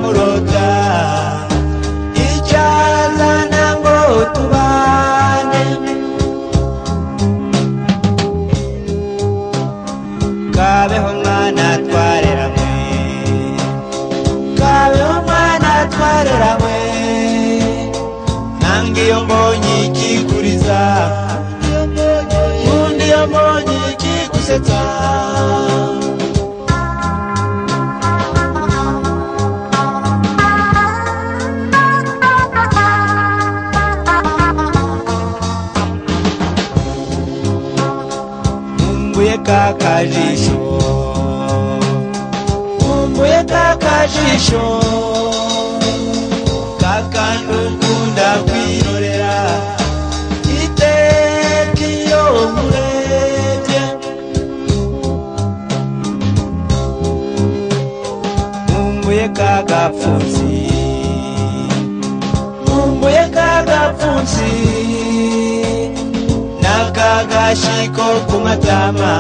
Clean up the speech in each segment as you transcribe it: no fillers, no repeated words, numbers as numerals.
ndamurota icyazana ngo tubane kabeho mwana twareramwe kabeho mwana twareramwe nange iyo mbonye ikikuriza undi iyo mbonye ikigusetsa umbuye kakajisho kakandukunda kwirorera iteka iyo murebye umbuye kagapfunsi nakagashiko kumatama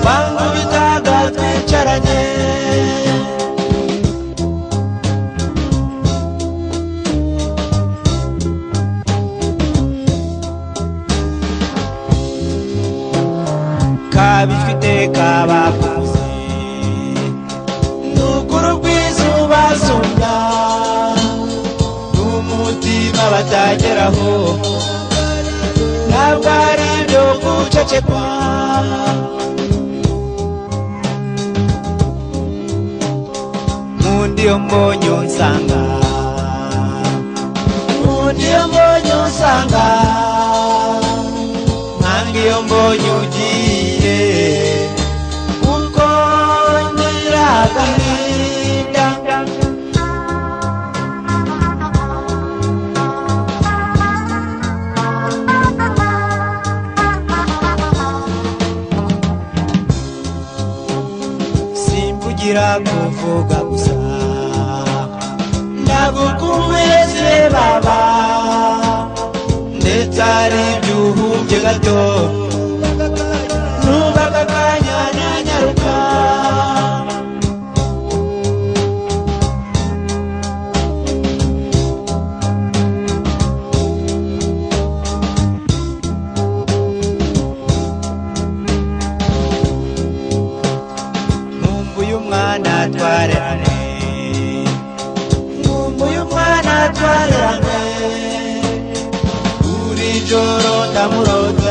wangu bitaga twicaranye kabifite kabakuze nukuru rw'izuba zumya n'umutima batageraho ntabwo ari ibyo gucecekwa nk'undi iyo mbonye unsanga nkanga iyo mbonye ugiye kuko nyiragahinda simvugira kuvuga gusa ndagukumbuye baba ndetse ari ibyuhumbye gato nubaka akanya nanyaruka nkumbuye umwana twarerane buri joro ndamurota